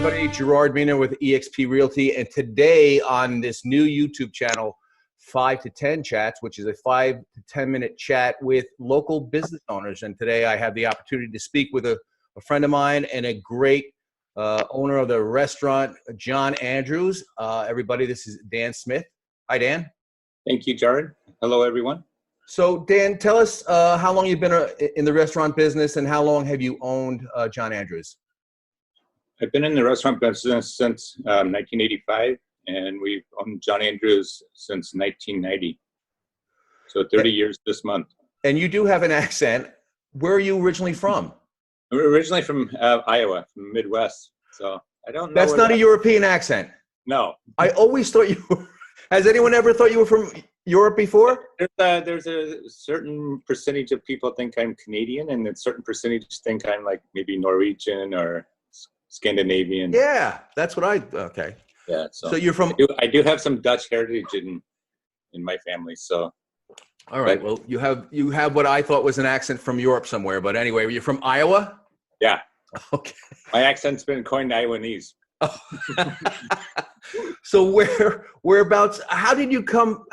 everybody. Gerard Mina with eXp Realty, and today on this new YouTube channel, 5 to 10 Chats, which is a 5 to 10 minute chat with local business owners. And today I have the opportunity to speak with a friend of mine and a great owner of the restaurant, John Andrews. Everybody, this is Dan Smith. Hi, Dan. Thank you, Jared. Hello, everyone. So, Dan, tell us how long you've been in the restaurant business and how long have you owned John Andrews? I've been in the restaurant business since 1985, and we've owned John Andrews since 1990. So 30 years this month. And you do have an accent. Where are you originally from? I'm originally from Iowa, from the Midwest. So I don't know. That's not a European accent. No. I always thought you were. Has anyone ever thought you were from Europe before? There's a certain percentage of people think I'm Canadian, and a certain percentage think I'm like maybe Norwegian or Scandinavian. Yeah, that's what okay. Yeah. So you're from. I do have some Dutch heritage in my family. So. All right. Well, you have what I thought was an accent from Europe somewhere, but anyway, you're from Iowa? Yeah. Okay. My accent's been coined Iowanese. Oh. So whereabouts? How did you come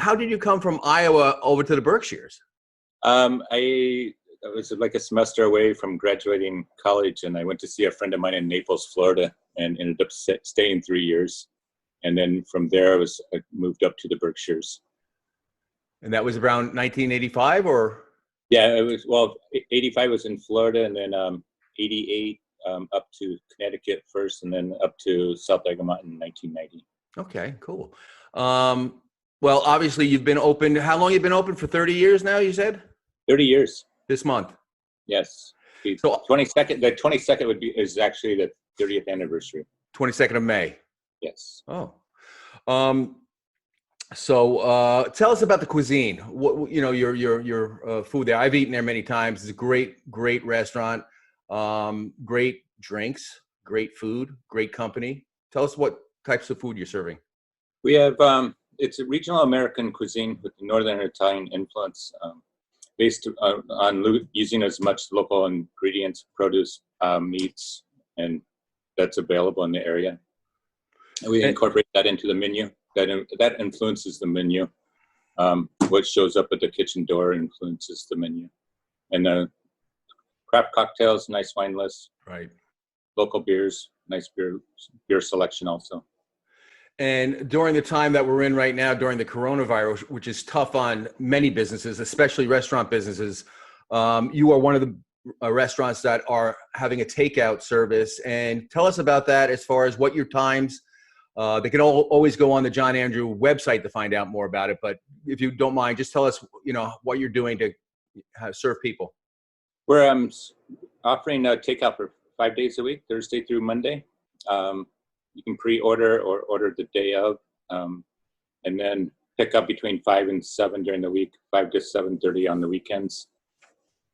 from Iowa over to the Berkshires? I was like a semester away from graduating college, and I went to see a friend of mine in Naples, Florida, and ended up staying 3 years. And then from there, I moved up to the Berkshires. And that was around 1985, or? Yeah, it was. Well, 85 was in Florida, and then 88 up to Connecticut first, and then up to South Egmont in 1990. Okay, cool. Well, obviously you've been open. How long have you been open? For 30 years now, you said? 30 years. This month. Yes. So 22nd. The 22nd is actually the 30th anniversary. 22nd of May. Yes. Oh. So tell us about the cuisine. What your food there? I've eaten there many times. It's a great restaurant. Great drinks, great food, great company. Tell us what types of food you're serving. We have it's a regional American cuisine with Northern Italian influence, based on using as much local ingredients, produce, meats, and that's available in the area. And we incorporate that into the menu. That influences the menu. What shows up at the kitchen door influences the menu. And craft cocktails, nice wine list. Right. Local beers, nice beer selection also. And during the time that we're in right now, during the coronavirus, which is tough on many businesses, especially restaurant businesses, you are one of the restaurants that are having a takeout service. And tell us about that as far as what your times. They can always go on the John Andrew website to find out more about it. But if you don't mind, just tell us, what you're doing to serve people. We're offering takeout for 5 days a week, Thursday through Monday. You can pre-order or order the day of, and then pick up between 5 and 7 during the week, 5 to 7:30 on the weekends.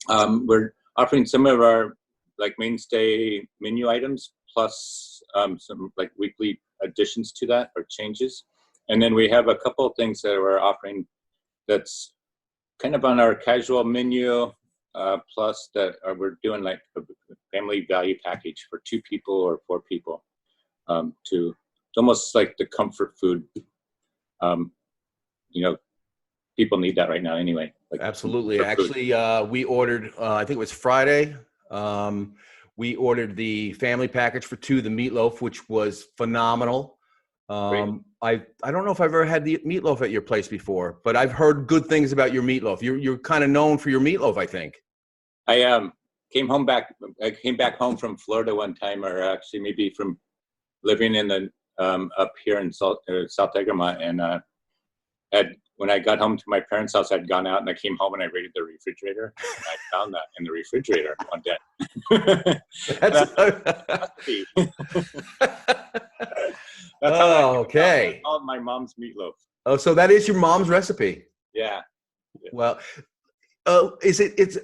We're offering some of our mainstay menu items, plus some weekly additions to that or changes. And then we have a couple of things that we're offering that's kind of on our casual menu, plus that we're doing like a family value package for 2 people or 4 people. It's almost like the comfort food. People need that right now anyway. Absolutely. Actually, we ordered, I think it was Friday. We ordered the family package for 2, the meatloaf, which was phenomenal. I don't know if I've ever had the meatloaf at your place before, but I've heard good things about your meatloaf. You're kind of known for your meatloaf, I think. I came back home from Florida one time, or actually maybe from living in the up here in South Egmont, and when I got home to my parents' house, I'd gone out and I came home and I raided the refrigerator, and I found that in the refrigerator one day. That's okay. All my mom's meatloaf. Oh, so that is your mom's recipe? Yeah. Well,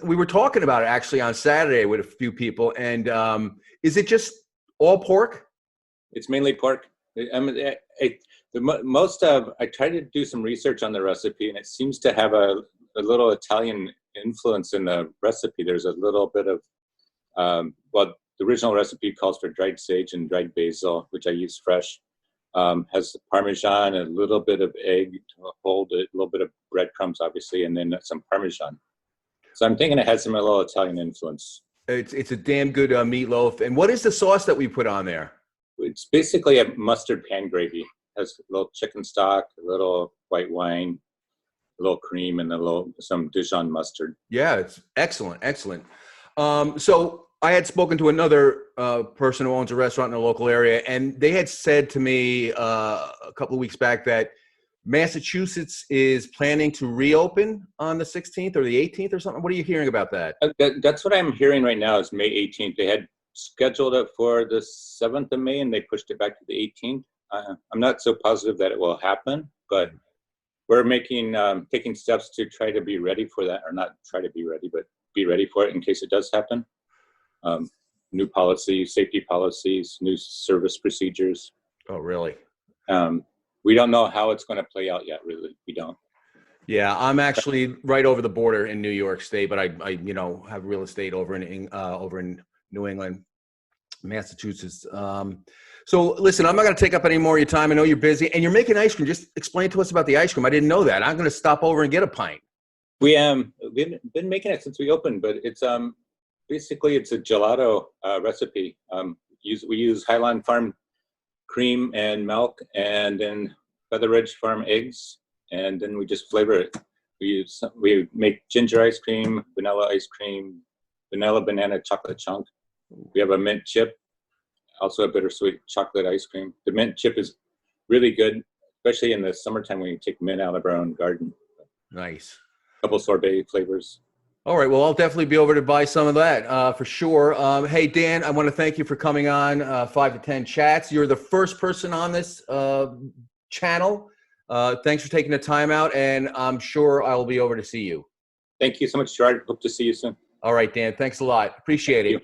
we were talking about it actually on Saturday with a few people, and is it just all pork? It's mainly pork. I tried to do some research on the recipe, and it seems to have a little Italian influence in the recipe. There's a little bit of, the the original recipe calls for dried sage and dried basil, which I use fresh. Has Parmesan, a little bit of egg to hold it, a little bit of breadcrumbs, obviously, and then some Parmesan. So I'm thinking it has some a little Italian influence. It's a damn good meatloaf. And what is the sauce that we put on there? It's basically a mustard pan gravy. It has a little chicken stock, a little white wine, a little cream, and some Dijon mustard. Yeah, it's excellent, excellent. So I had spoken to another person who owns a restaurant in the local area, and they had said to me a couple of weeks back that Massachusetts is planning to reopen on the 16th or the 18th or something. What are you hearing about that? That's what I'm hearing right now is May 18th. They had scheduled it for the 7th of May, and they pushed it back to the 18th. I'm not so positive that it will happen, but we're taking steps to try to be ready for that, or not try to be ready, but be ready for it in case it does happen. New policies, safety policies, new service procedures. Oh, really? We don't know how it's going to play out yet, really. We don't. Yeah, I'm actually right over the border in New York State, but I have real estate over in New England, Massachusetts. So listen, I'm not going to take up any more of your time. I know you're busy, and you're making ice cream. Just explain to us about the ice cream. I didn't know that. I'm going to stop over and get a pint. We've been making it since we opened, but it's basically it's a gelato recipe. We use Highland Farm cream and milk, and then Feather Ridge Farm eggs, and then we just flavor it. We make ginger ice cream, vanilla ice cream, vanilla banana chocolate chunk. We have a mint chip, also a bittersweet chocolate ice cream. The mint chip is really good, especially in the summertime when you take mint out of our own garden. Nice. A couple sorbet flavors. All right. Well, I'll definitely be over to buy some of that for sure. Hey, Dan, I want to thank you for coming on 5 to 10 Chats. You're the first person on this channel. Thanks for taking the time out, and I'm sure I will be over to see you. Thank you so much, Gerard. Hope to see you soon. All right, Dan. Thanks a lot. Appreciate it.